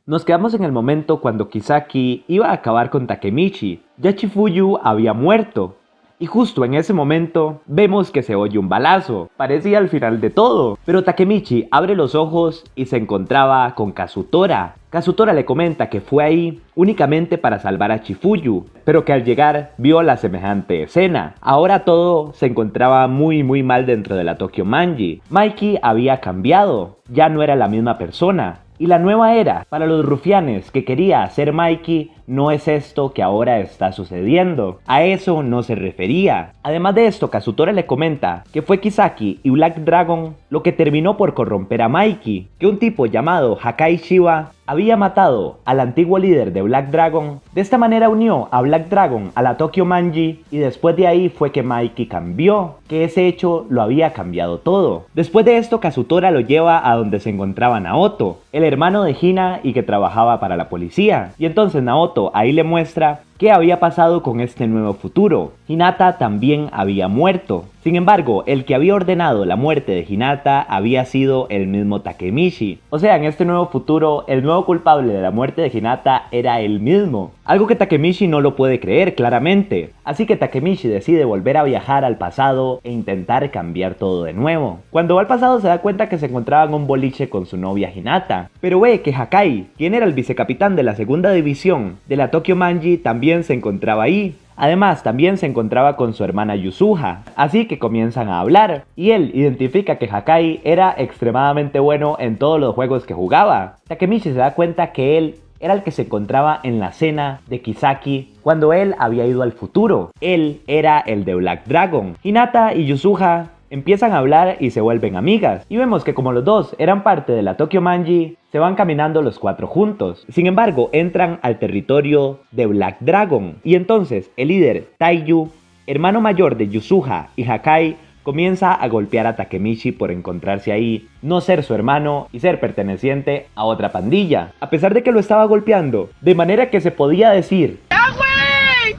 Nos quedamos en el momento cuando Kisaki iba a acabar con Takemichi. Ya Chifuyu había muerto. Y justo en ese momento vemos que se oye un balazo. Parecía el final de todo. Pero Takemichi abre los ojos y se encontraba con Kazutora. Kazutora le comenta que fue ahí únicamente para salvar a Chifuyu, pero que al llegar vio la semejante escena. Ahora todo se encontraba muy mal dentro de la Tokyo Manji. Mikey había cambiado, ya no era la misma persona. Y la nueva era para los rufianes que quería hacer Mikey no es esto que ahora está sucediendo. A eso no se refería. Además de esto, Kazutora le comenta que fue Kisaki y Black Dragon lo que terminó por corromper a Mikey, que un tipo llamado Hakai Shiba había matado al antiguo líder de Black Dragon. De esta manera unió a Black Dragon a la Tokyo Manji y después de ahí fue que Mikey cambió, que ese hecho lo había cambiado todo. Después de esto, Kazutora lo lleva a donde se encontraba Naoto, el hermano de Hina y que trabajaba para la policía. Y entonces Naoto ahí le muestra qué había pasado con este nuevo futuro. Hinata también había muerto. Sin embargo, el que había ordenado la muerte de Hinata había sido el mismo Takemichi. O sea, en este nuevo futuro, el nuevo culpable de la muerte de Hinata era él mismo. Algo que Takemichi no lo puede creer claramente. Así que Takemichi decide volver a viajar al pasado e intentar cambiar todo de nuevo. Cuando va al pasado se da cuenta que se encontraba en un boliche con su novia Hinata. Pero ve que Hakai, quien era el vicecapitán de la segunda división de la Tokyo Manji, también se encontraba ahí. Además, también se encontraba con su hermana Yusuha, así que comienzan a hablar, y él identifica que Hakai era extremadamente bueno en todos los juegos que jugaba. Takemichi se da cuenta que él era el que se encontraba en la cena de Kisaki cuando él había ido al futuro. Él era el de Black Dragon. Hinata y Yusuha empiezan a hablar y se vuelven amigas, y vemos que como los dos eran parte de la Tokyo Manji, se van caminando los cuatro juntos. Sin embargo, entran al territorio de Black Dragon, y entonces el líder Taiyu, hermano mayor de Yusuha y Hakai, comienza a golpear a Takemichi por encontrarse ahí, no ser su hermano y ser perteneciente a otra pandilla, a pesar de que lo estaba golpeando, de manera que se podía decir: ¡Ya, güey!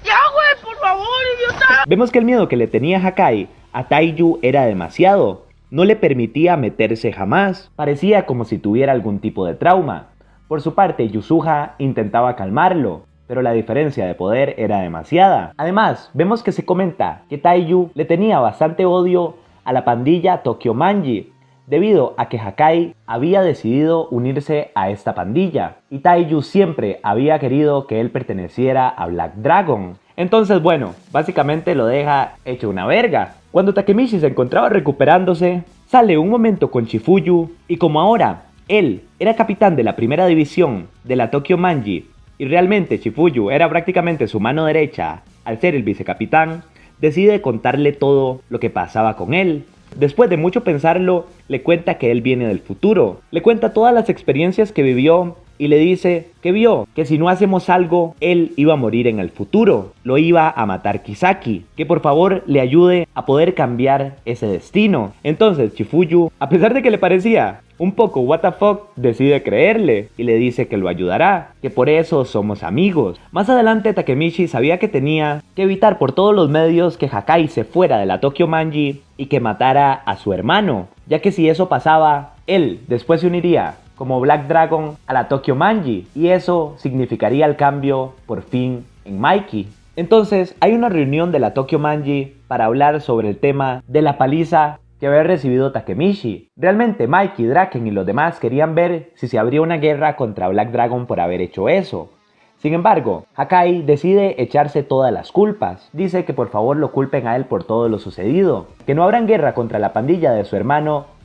¡Ya, güey! ¡Por favor, idiota! Vemos que el miedo que le tenía Hakai a Taiyu era demasiado. No le permitía meterse jamás. Parecía como si tuviera algún tipo de trauma. Por su parte, Yusuha intentaba calmarlo, pero la diferencia de poder era demasiada. Además, vemos que se comenta que Taiyu le tenía bastante odio a la pandilla Tokyo Manji, debido a que Hakai había decidido unirse a esta pandilla, y Taiyu siempre había querido que él perteneciera a Black Dragon. Entonces, bueno, básicamente lo deja hecho una verga. Cuando Takemichi se encontraba recuperándose, sale un momento con Chifuyu, y como ahora él era capitán de la primera división de la Tokyo Manji, y realmente Chifuyu era prácticamente su mano derecha al ser el vicecapitán, decide contarle todo lo que pasaba con él. Después de mucho pensarlo, le cuenta que él viene del futuro, le cuenta todas las experiencias que vivió y le dice que vio que si no hacemos algo, él iba a morir en el futuro, lo iba a matar Kisaki, que por favor le ayude a poder cambiar ese destino. Entonces Chifuyu, a pesar de que le parecía un poco what the fuck, decide creerle y le dice que lo ayudará, que por eso somos amigos. Más adelante Takemichi sabía que tenía que evitar por todos los medios que Hakai se fuera de la Tokyo Manji y que matara a su hermano, ya que si eso pasaba, él después se uniría como Black Dragon a la Tokyo Manji, y eso significaría el cambio por fin en Mikey. Entonces hay una reunión de la Tokyo Manji para hablar sobre el tema de la paliza que había recibido Takemichi. Realmente Mikey, Draken y los demás querían ver si se abría una guerra contra Black Dragon por haber hecho eso. Sin embargo, Hakai decide echarse todas las culpas. Dice que por favor lo culpen a él por todo lo sucedido, que no habrán guerra contra la pandilla de su hermano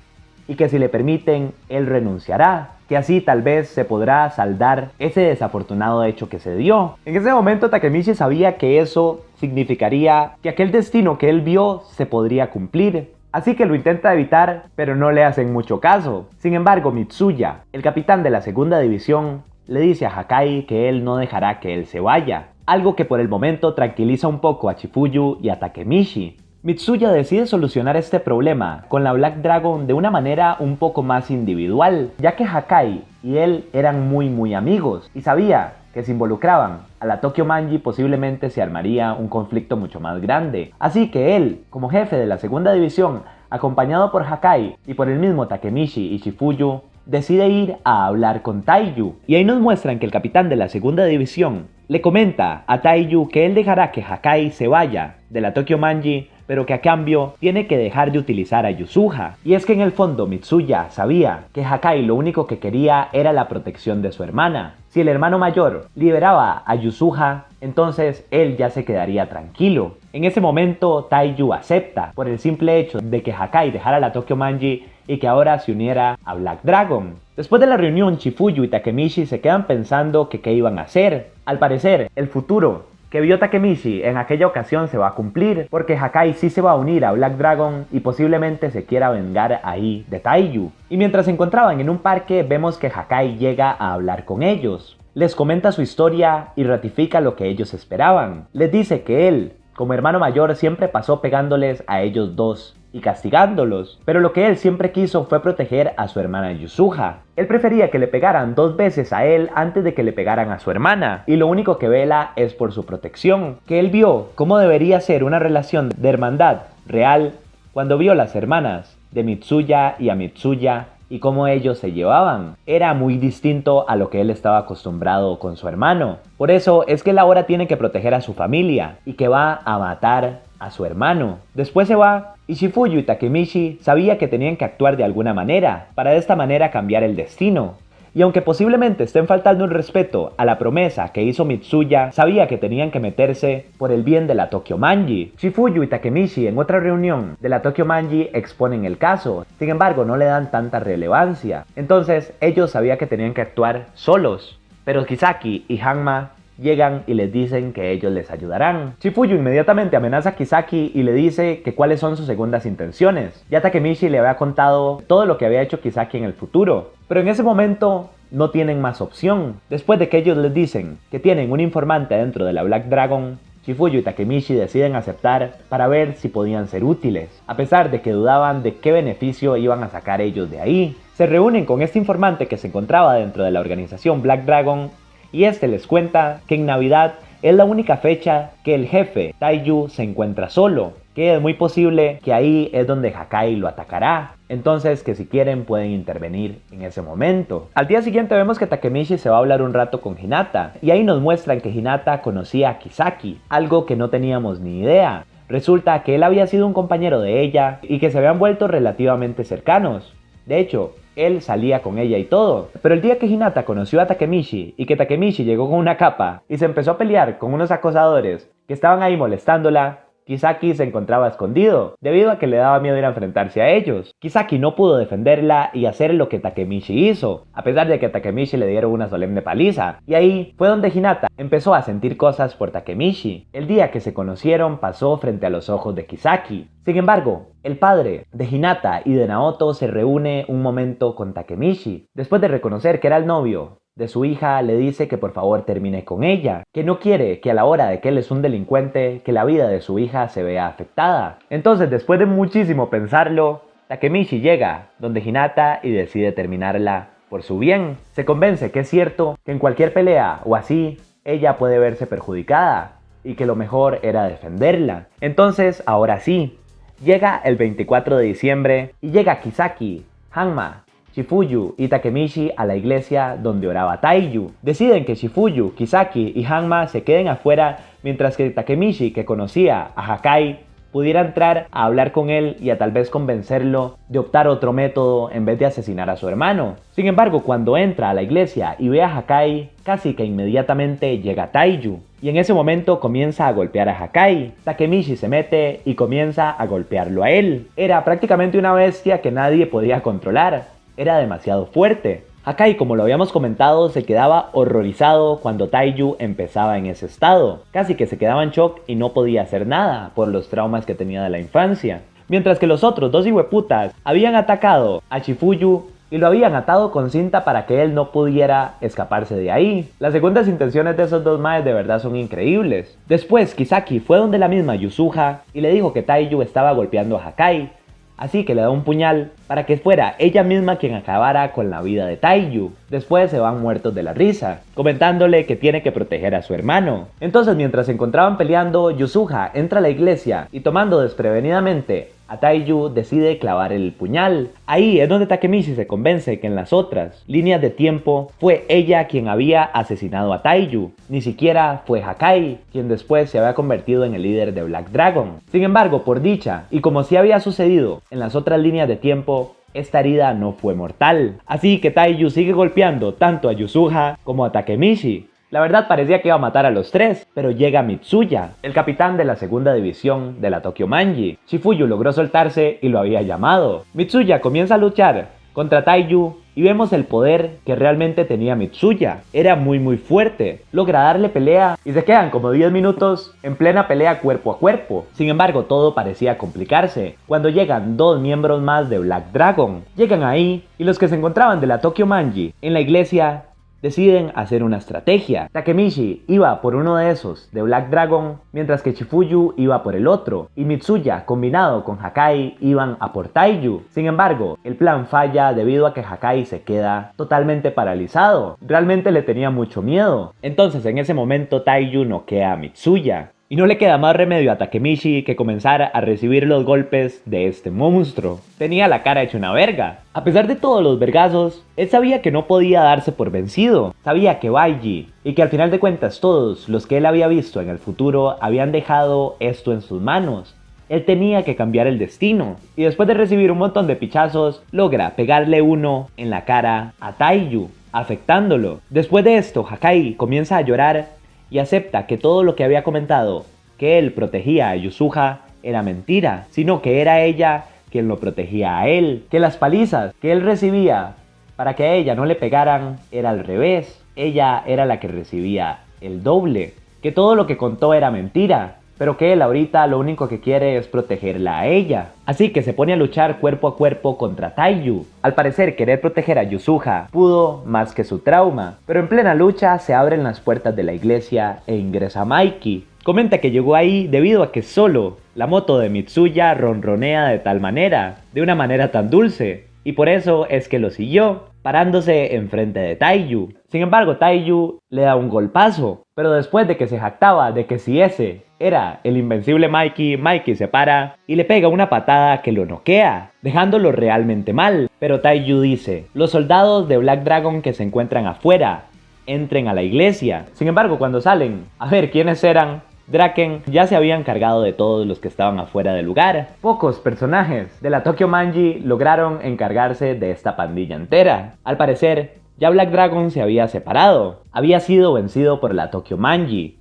y que si le permiten, él renunciará, que así tal vez se podrá saldar ese desafortunado hecho que se dio. En ese momento Takemichi sabía que eso significaría que aquel destino que él vio se podría cumplir. Así que lo intenta evitar, pero no le hacen mucho caso. Sin embargo, Mitsuya, el capitán de la segunda división, le dice a Hakai que él no dejará que él se vaya, algo que por el momento tranquiliza un poco a Chifuyu y a Takemichi. Mitsuya decide solucionar este problema con la Black Dragon de una manera un poco más individual, ya que Hakai y él eran muy amigos y sabía que si involucraban a la Tokyo Manji posiblemente se armaría un conflicto mucho más grande. Así que él, como jefe de la segunda división, acompañado por Hakai y por el mismo Takemichi y Chifuyu, decide ir a hablar con Taiyu. Y ahí nos muestran que el capitán de la segunda división le comenta a Taiyu que él dejará que Hakai se vaya de la Tokyo Manji, pero que a cambio tiene que dejar de utilizar a Yusuha. Y es que en el fondo Mitsuya sabía que Hakai lo único que quería era la protección de su hermana. Si el hermano mayor liberaba a Yusuha, entonces él ya se quedaría tranquilo. En ese momento Taiyu acepta por el simple hecho de que Hakai dejara la Tokyo Manji y que ahora se uniera a Black Dragon. Después de la reunión, Chifuyu y Takemichi se quedan pensando que qué iban a hacer. Al parecer, el futuro que vio Takemichi en aquella ocasión se va a cumplir, porque Hakai sí se va a unir a Black Dragon y posiblemente se quiera vengar ahí de Taiyu. Y mientras se encontraban en un parque, vemos que Hakai llega a hablar con ellos. Les comenta su historia y ratifica lo que ellos esperaban. Les dice que él, como hermano mayor, siempre pasó pegándoles a ellos dos y castigándolos, pero lo que él siempre quiso fue proteger a su hermana Yusuha. Él prefería que le pegaran 2 veces a él antes de que le pegaran a su hermana, y lo único que vela es por su protección, que él vio cómo debería ser una relación de hermandad real cuando vio las hermanas de Mitsuya y a Mitsuya y cómo ellos se llevaban. Era muy distinto a lo que él estaba acostumbrado con su hermano. Por eso es que él ahora tiene que proteger a su familia y que va a matar a su hermano. Después se va y Chifuyu y Takemichi sabía que tenían que actuar de alguna manera para de esta manera cambiar el destino. Y aunque posiblemente estén faltando el respeto a la promesa que hizo Mitsuya, sabía que tenían que meterse por el bien de la Tokyo Manji. Chifuyu y Takemichi en otra reunión de la Tokyo Manji exponen el caso, sin embargo no le dan tanta relevancia. Entonces ellos sabían que tenían que actuar solos, pero Kisaki y Hanma llegan y les dicen que ellos les ayudarán. Chifuyu inmediatamente amenaza a Kisaki y le dice que cuáles son sus segundas intenciones. Ya Takemichi le había contado todo lo que había hecho Kisaki en el futuro, pero en ese momento no tienen más opción. Después de que ellos les dicen que tienen un informante dentro de la Black Dragon, Chifuyu y Takemichi deciden aceptar para ver si podían ser útiles, a pesar de que dudaban de qué beneficio iban a sacar ellos de ahí. Se reúnen con este informante que se encontraba dentro de la organización Black Dragon y este les cuenta que en Navidad es la única fecha que el jefe Taiyu se encuentra solo, que es muy posible que ahí es donde Hakai lo atacará. Entonces que si quieren pueden intervenir en ese momento. Al día siguiente vemos que Takemichi se va a hablar un rato con Hinata y ahí nos muestran que Hinata conocía a Kisaki, algo que no teníamos ni idea. Resulta que él había sido un compañero de ella y que se habían vuelto relativamente cercanos. De hecho, él salía con ella y todo. Pero el día que Hinata conoció a Takemichi y que Takemichi llegó con una capa y se empezó a pelear con unos acosadores que estaban ahí molestándola, Kisaki se encontraba escondido, debido a que le daba miedo ir a enfrentarse a ellos. Kisaki no pudo defenderla y hacer lo que Takemichi hizo, a pesar de que a Takemichi le dieron una solemne paliza. Y ahí fue donde Hinata empezó a sentir cosas por Takemichi. El día que se conocieron pasó frente a los ojos de Kisaki. Sin embargo, el padre de Hinata y de Naoto se reúne un momento con Takemichi. Después de reconocer que era el novio de su hija, le dice que por favor termine con ella, que no quiere que a la hora de que él es un delincuente, que la vida de su hija se vea afectada. Entonces, después de muchísimo pensarlo, Takemichi llega donde Hinata y decide terminarla por su bien. Se convence que es cierto que en cualquier pelea o así, ella puede verse perjudicada y que lo mejor era defenderla. Entonces, ahora sí, llega el 24 de diciembre y llega Kisaki, Hanma, Chifuyu y Takemichi a la iglesia donde oraba Taiyu. Deciden que Chifuyu, Kisaki y Hanma se queden afuera mientras que Takemichi, que conocía a Hakai, pudiera entrar a hablar con él y a tal vez convencerlo de optar otro método en vez de asesinar a su hermano. Sin embargo, cuando entra a la iglesia y ve a Hakai, casi que inmediatamente llega Taiyu. Y en ese momento comienza a golpear a Hakai. Takemichi se mete y comienza a golpearlo a él. Era prácticamente una bestia que nadie podía controlar. Era demasiado fuerte. Hakai, como lo habíamos comentado, se quedaba horrorizado cuando Taiyu empezaba en ese estado. Casi que se quedaba en shock y no podía hacer nada por los traumas que tenía de la infancia. Mientras que los otros dos hijueputas habían atacado a Chifuyu y lo habían atado con cinta para que él no pudiera escaparse de ahí. Las segundas intenciones de esos dos maes de verdad son increíbles. Después, Kisaki fue donde la misma Yusuha y le dijo que Taiyu estaba golpeando a Hakai. Así que le da un puñal para que fuera ella misma quien acabara con la vida de Taiyu. Después se van muertos de la risa, comentándole que tiene que proteger a su hermano. Entonces, mientras se encontraban peleando, Yusuha entra a la iglesia y tomando desprevenidamente Taiyu decide clavar el puñal. Ahí es donde Takemichi se convence que en las otras líneas de tiempo fue ella quien había asesinado a Taiyu. Ni siquiera fue Hakai, quien después se había convertido en el líder de Black Dragon. Sin embargo, por dicha, y como sí había sucedido en las otras líneas de tiempo, esta herida no fue mortal. Así que Taiyu sigue golpeando tanto a Yusuha como a Takemichi. La verdad parecía que iba a matar a los tres, pero llega Mitsuya, el capitán de la segunda división de la Tokyo Manji. Shifuyu logró soltarse y lo había llamado. Mitsuya comienza a luchar contra Taiyu y vemos el poder que realmente tenía Mitsuya. Era muy fuerte, logra darle pelea y se quedan como 10 minutos en plena pelea cuerpo a cuerpo. Sin embargo, todo parecía complicarse cuando llegan dos miembros más de Black Dragon. Llegan ahí y los que se encontraban de la Tokyo Manji en la iglesia deciden hacer una estrategia. Takemichi iba por uno de esos, de Black Dragon, mientras que Shifuyu iba por el otro, y Mitsuya, combinado con Hakai, iban a por Taiyu. Sin embargo, el plan falla debido a que Hakai se queda totalmente paralizado. Realmente le tenía mucho miedo. Entonces, en ese momento, Taiyu noquea a Mitsuya. Y no le queda más remedio a Takemichi que comenzar a recibir los golpes de este monstruo. Tenía la cara hecha una verga. A pesar de todos los vergazos, él sabía que no podía darse por vencido. Sabía que Baiji, y que al final de cuentas todos los que él había visto en el futuro habían dejado esto en sus manos. Él tenía que cambiar el destino. Y después de recibir un montón de pichazos, logra pegarle uno en la cara a Taiyu, afectándolo. Después de esto, Hakai comienza a llorar y acepta que todo lo que había comentado, que él protegía a Yusuha, era mentira, sino que era ella quien lo protegía a él, que las palizas que él recibía para que a ella no le pegaran era al revés, ella era la que recibía el doble, que todo lo que contó era mentira, pero que él ahorita lo único que quiere es protegerla a ella. Así que se pone a luchar cuerpo a cuerpo contra Taiyu. Al parecer querer proteger a Yusuha pudo más que su trauma, pero en plena lucha se abren las puertas de la iglesia e ingresa Mikey. Comenta que llegó ahí debido a que solo la moto de Mitsuya ronronea de tal manera, de una manera tan dulce, y por eso es que lo siguió, parándose enfrente de Taiyu. Sin embargo, Taiyu le da un golpazo, pero después de que se jactaba de que si ese era el invencible Mikey, Mikey se para y le pega una patada que lo noquea, dejándolo realmente mal. Pero Taiyu dice: los soldados de Black Dragon que se encuentran afuera, entren a la iglesia. Sin embargo, cuando salen a ver quiénes eran, Draken ya se había encargado de todos los que estaban afuera del lugar. Pocos personajes de la Tokyo Manji lograron encargarse de esta pandilla entera. Al parecer, ya Black Dragon se había separado, había sido vencido por la Tokyo Manji.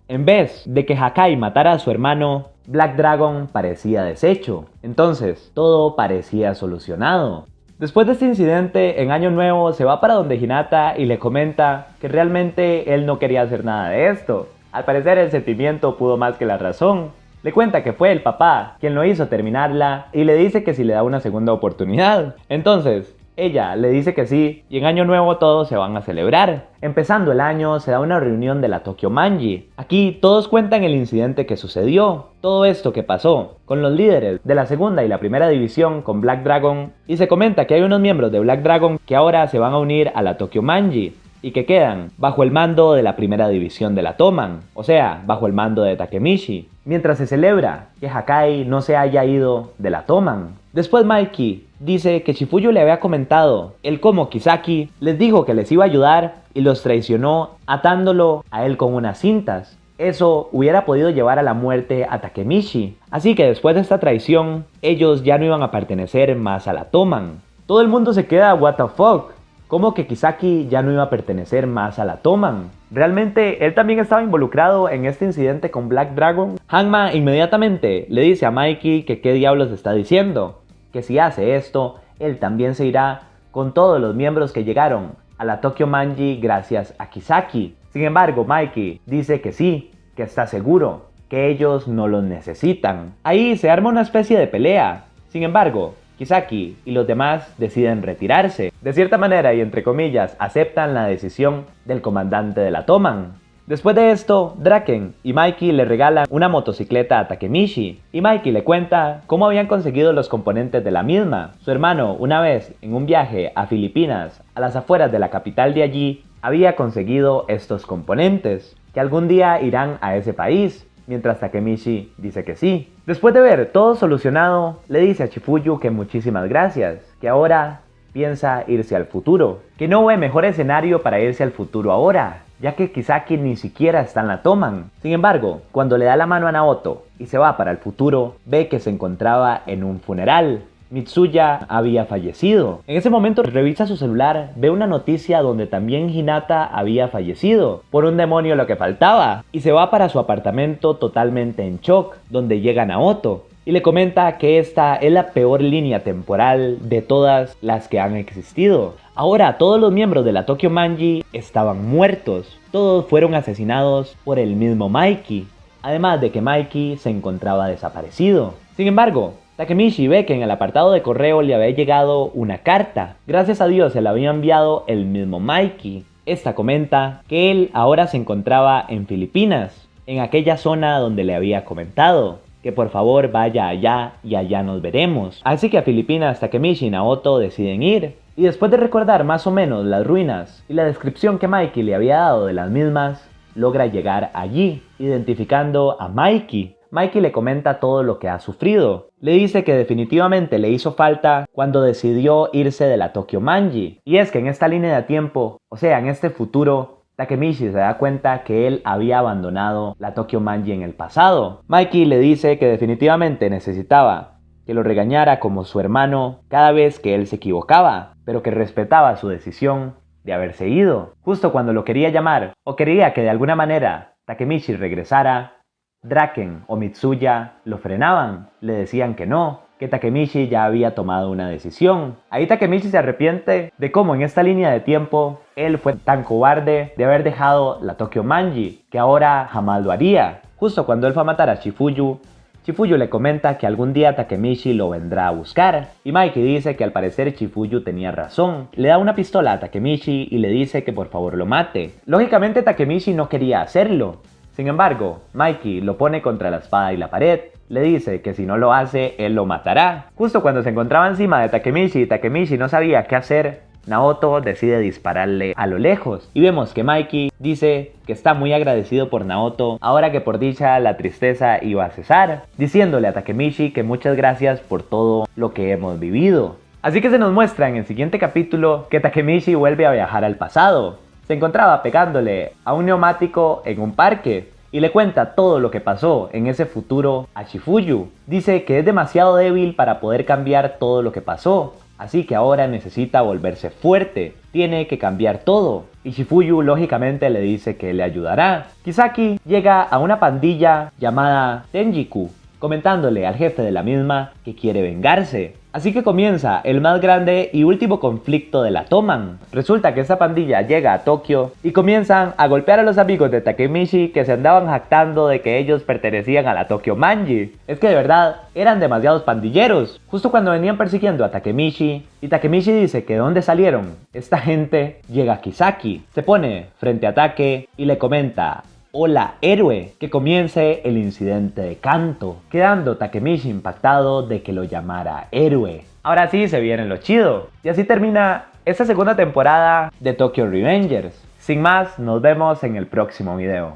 En vez de que Hakai matara a su hermano, Black Dragon parecía deshecho. Entonces, todo parecía solucionado. Después de este incidente, en Año Nuevo se va para donde Hinata y le comenta que realmente él no quería hacer nada de esto. Al parecer el sentimiento pudo más que la razón. Le cuenta que fue el papá quien lo hizo terminarla y le dice que si le da una segunda oportunidad. Entonces, ella le dice que sí y en Año Nuevo todos se van a celebrar. Empezando el año se da una reunión de la Tokyo Manji. Aquí todos cuentan el incidente que sucedió, todo esto que pasó con los líderes de la segunda y la primera división con Black Dragon, y se comenta que hay unos miembros de Black Dragon que ahora se van a unir a la Tokyo Manji y que quedan bajo el mando de la primera división de la Toman, o sea, bajo el mando de Takemichi, mientras se celebra que Hakai no se haya ido de la Toman. Después Mikey dice que Shifuyu le había comentado el cómo Kisaki les dijo que les iba a ayudar y los traicionó atándolo a él con unas cintas. Eso hubiera podido llevar a la muerte a Takemichi, así que después de esta traición, ellos ya no iban a pertenecer más a la Toman. Todo el mundo se queda what the fuck. ¿Cómo que Kisaki ya no iba a pertenecer más a la Toman? ¿Realmente él también estaba involucrado en este incidente con Black Dragon? Hanma inmediatamente le dice a Mikey que qué diablos está diciendo, que si hace esto, él también se irá con todos los miembros que llegaron a la Tokyo Manji gracias a Kisaki. Sin embargo, Mikey dice que sí, que está seguro, que ellos no los necesitan. Ahí se arma una especie de pelea. Sin embargo, Kisaki y los demás deciden retirarse. De cierta manera y entre comillas aceptan la decisión del comandante de la Toman. Después de esto, Draken y Mikey le regalan una motocicleta a Takemichi y Mikey le cuenta cómo habían conseguido los componentes de la misma. Su hermano, una vez en un viaje a Filipinas, a las afueras de la capital de allí, había conseguido estos componentes, que algún día irán a ese país. mientras Takemichi dice que sí. Después de ver todo solucionado, le dice a Chifuyu que muchísimas gracias, que ahora piensa irse al futuro, que no ve mejor escenario para irse al futuro ahora, ya que Kisaki ni siquiera está en la Toman. Sin embargo, cuando le da la mano a Naoto y se va para el futuro, ve que se encontraba en un funeral. Mitsuya había fallecido. En ese momento revisa su celular, ve una noticia donde también Hinata había fallecido, por un demonio lo que faltaba, y se va para su apartamento totalmente en shock, donde llega Naoto y le comenta que esta es la peor línea temporal de todas las que han existido. Ahora todos los miembros de la Tokyo Manji estaban muertos, todos fueron asesinados por el mismo Mikey, además de que Mikey se encontraba desaparecido. Sin embargo, Takemichi ve que en el apartado de correo le había llegado una carta. Gracias a Dios se la había enviado el mismo Mikey. Esta comenta que él ahora se encontraba en Filipinas, en aquella zona donde le había comentado que por favor vaya allá y allá nos veremos. Así que a Filipinas Takemichi y Naoto deciden ir. Y después de recordar más o menos las ruinas y la descripción que Mikey le había dado de las mismas, logra llegar allí, identificando a Mikey. Mikey le comenta todo lo que ha sufrido. Le dice que definitivamente le hizo falta cuando decidió irse de la Tokyo Manji. Y es que en esta línea de tiempo, o sea, en este futuro, Takemichi se da cuenta que él había abandonado la Tokyo Manji en el pasado. Mikey le dice que definitivamente necesitaba que lo regañara como su hermano cada vez que él se equivocaba, pero que respetaba su decisión de haberse ido. Justo cuando lo quería llamar, o quería que de alguna manera Takemichi regresara, Draken o Mitsuya lo frenaban, le decían que no, que Takemichi ya había tomado una decisión. Ahí Takemichi se arrepiente de cómo en esta línea de tiempo él fue tan cobarde de haber dejado la Tokyo Manji, que ahora jamás lo haría. Justo cuando él fue a matar a Chifuyu, Chifuyu le comenta que algún día Takemichi lo vendrá a buscar, y Mikey dice que al parecer Chifuyu tenía razón. Le da una pistola a Takemichi y le dice que por favor lo mate. Lógicamente Takemichi no quería hacerlo. Sin embargo, Mikey lo pone contra la espada y la pared, le dice que si no lo hace, él lo matará. Justo cuando se encontraba encima de Takemichi y Takemichi no sabía qué hacer, Naoto decide dispararle a lo lejos. Y vemos que Mikey dice que está muy agradecido por Naoto, ahora que por dicha la tristeza iba a cesar, diciéndole a Takemichi que muchas gracias por todo lo que hemos vivido. Así que se nos muestra en el siguiente capítulo que Takemichi vuelve a viajar al pasado. Se encontraba pegándole a un neumático en un parque y le cuenta todo lo que pasó en ese futuro a Chifuyu. Dice que es demasiado débil para poder cambiar todo lo que pasó, así que ahora necesita volverse fuerte, tiene que cambiar todo. Y Chifuyu lógicamente le dice que le ayudará. Kisaki llega a una pandilla llamada Tenjiku, comentándole al jefe de la misma que quiere vengarse. Así que comienza el más grande y último conflicto de la Toman. Resulta que esta pandilla llega a Tokio y comienzan a golpear a los amigos de Takemichi que se andaban jactando de que ellos pertenecían a la Tokyo Manji. Es que de verdad eran demasiados pandilleros. Justo cuando venían persiguiendo a Takemichi y Takemichi dice que de dónde salieron, esta gente llega a Kisaki, se pone frente a Take y le comenta: hola héroe, que comience el incidente de Kanto, quedando Takemichi impactado de que lo llamara héroe. Ahora sí se viene lo chido, y así termina esta segunda temporada de Tokyo Revengers. Sin más, nos vemos en el próximo video.